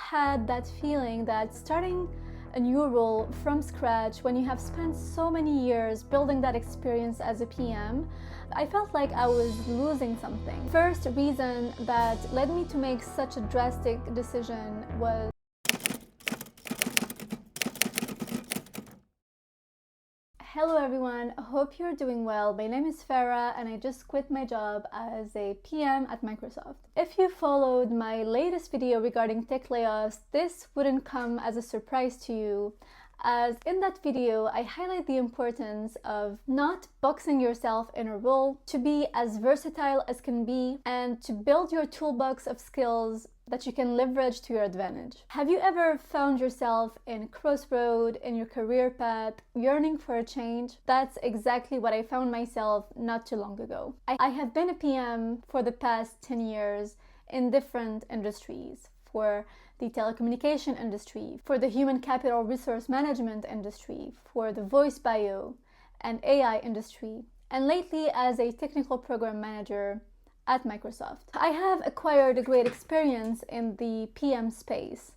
had that feeling that starting a new role from scratch, when you have spent so many years building that experience as a PM, I felt like I was losing something. First reason that led me to make such a drastic decision was Hello everyone, hope you're doing well. My name is Farah and I just quit my job as a PM at Microsoft. If you followed my latest video regarding tech layoffs, this wouldn't come as a surprise to you, as in that video I highlight the importance of not boxing yourself in a role, to be as versatile as can be, and to build your toolbox of skills that you can leverage to your advantage. Have you ever found yourself in a crossroad in your career path, yearning for a change? That's exactly what I found myself not too long ago. I have been a PM for the past 10 years in different industries, for the telecommunication industry, for the human capital resource management industry, for the voice bio and AI industry, and lately as a technical program manager at Microsoft. I have acquired a great experience in the PM space,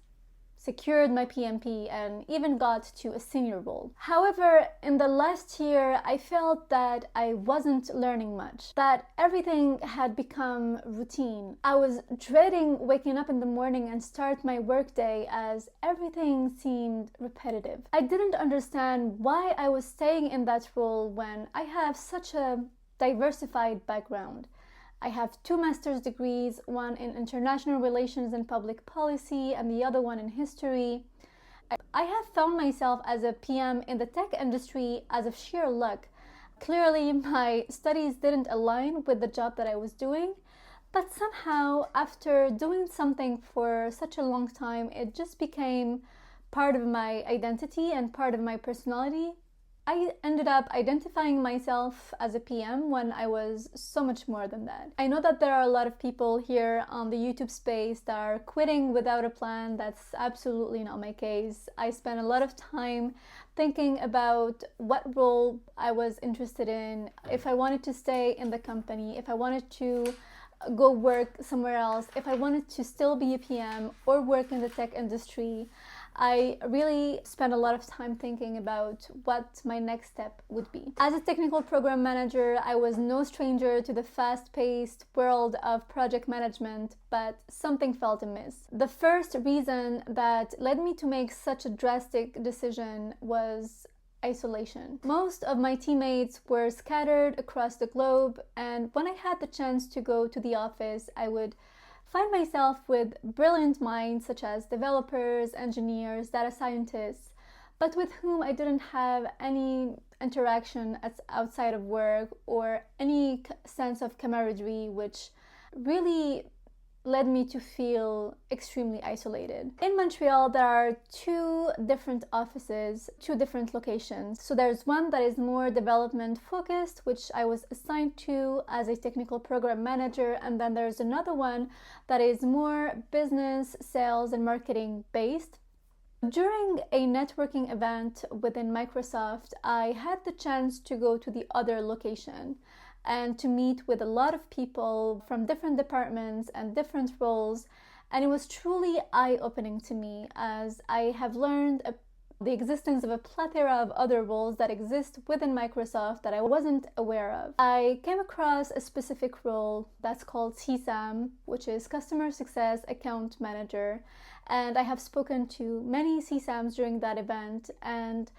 secured my PMP, and even got to a senior role. However, in the last year, I felt that I wasn't learning much, that everything had become routine. I was dreading waking up in the morning and start my workday as everything seemed repetitive. I didn't understand why I was staying in that role when I have such a diversified background. I have 2 master's degrees, one in international relations and public policy and the other one in history. I have found myself as a PM in the tech industry as of sheer luck. Clearly, my studies didn't align with the job that I was doing, but somehow, after doing something for such a long time, it just became part of my identity and part of my personality. I ended up identifying myself as a PM when I was so much more than that. I know that there are a lot of people here on the YouTube space that are quitting without a plan. That's absolutely not my case. I spent a lot of time thinking about what role I was interested in, if I wanted to stay in the company, if I wanted to go work somewhere else, if I wanted to still be a PM or work in the tech industry. I really spent a lot of time thinking about what my next step would be. As a technical program manager, I was no stranger to the fast-paced world of project management, but something felt amiss. The first reason that led me to make such a drastic decision was isolation. Most of my teammates were scattered across the globe, and when I had the chance to go to the office, I would find myself with brilliant minds such as developers, engineers, data scientists, but with whom I didn't have any interaction outside of work or any sense of camaraderie, which really led me to feel extremely isolated. In Montreal, there are 2 different offices, 2 different locations. So there's one that is more development focused, which I was assigned to as a technical program manager, and then there's another one that is more business, sales, and marketing based. During a networking event within Microsoft, I had the chance to go to the other location and to meet with a lot of people from different departments and different roles, and it was truly eye-opening to me, as I have learned the existence of a plethora of other roles that exist within Microsoft that I wasn't aware of. I came across a specific role that's called CSAM, which is Customer Success Account Manager, and I have spoken to many CSAMs during that event, and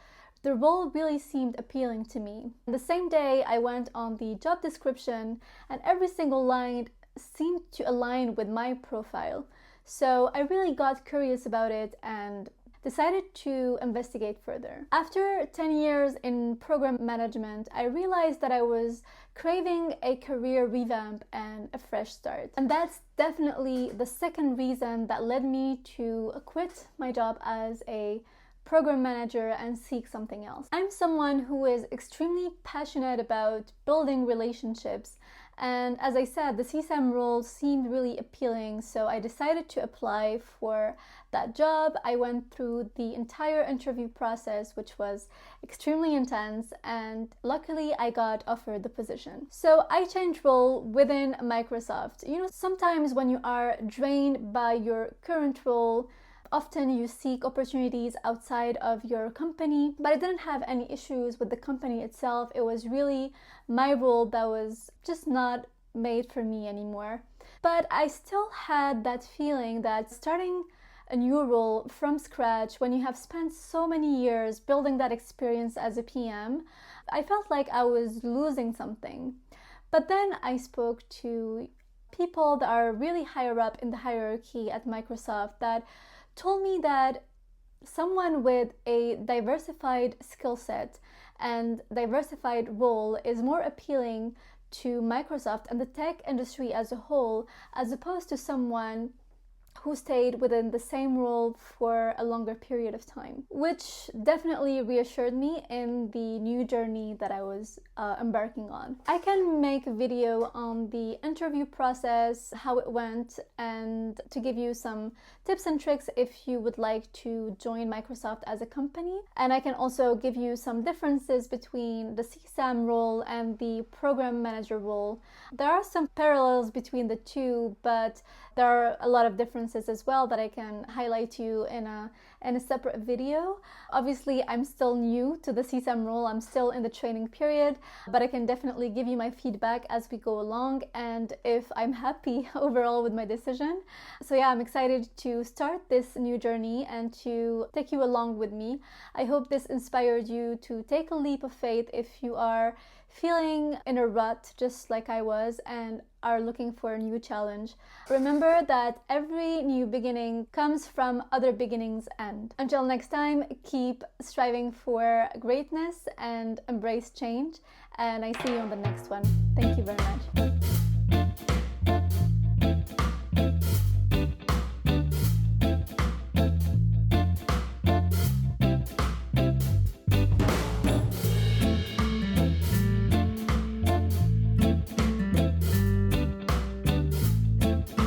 the role really seemed appealing to me. The same day, I went on the job description, and every single line seemed to align with my profile. So I really got curious about it and decided to investigate further. After 10 years in program management, I realized that I was craving a career revamp and a fresh start. And that's definitely the second reason that led me to quit my job as a program manager and seek something else. I'm someone who is extremely passionate about building relationships, and as I said, the CSAM role seemed really appealing, so I decided to apply for that job. I went through the entire interview process, which was extremely intense, and luckily I got offered the position. So I changed role within Microsoft. You know, sometimes when you are drained by your current role, often you seek opportunities outside of your company, but I didn't have any issues with the company itself. It was really my role that was just not made for me anymore. But I still had that feeling that starting a new role from scratch, when you have spent so many years building that experience as a PM, I felt like I was losing something. But then I spoke to people that are really higher up in the hierarchy at Microsoft that told me that someone with a diversified skill set and diversified role is more appealing to Microsoft and the tech industry as a whole, as opposed to someone who stayed within the same role for a longer period of time, which definitely reassured me in the new journey that I was embarking on. I can make a video on the interview process, how it went, and to give you some tips and tricks if you would like to join Microsoft as a company. And I can also give you some differences between the CSAM role and the program manager role. There are some parallels between the two, but there are a lot of differences as well that I can highlight to you in a separate video. Obviously, I'm still new to the CSAM role. I'm still in the training period, but I can definitely give you my feedback as we go along and if I'm happy overall with my decision. So yeah, I'm excited to start this new journey and to take you along with me. I hope this inspired you to take a leap of faith if you are feeling in a rut just like I was and are looking for a new challenge. Remember that every new beginning comes from other beginnings end. Until next time, keep striving for greatness and embrace change, and I see you on the next one. Thank you very much.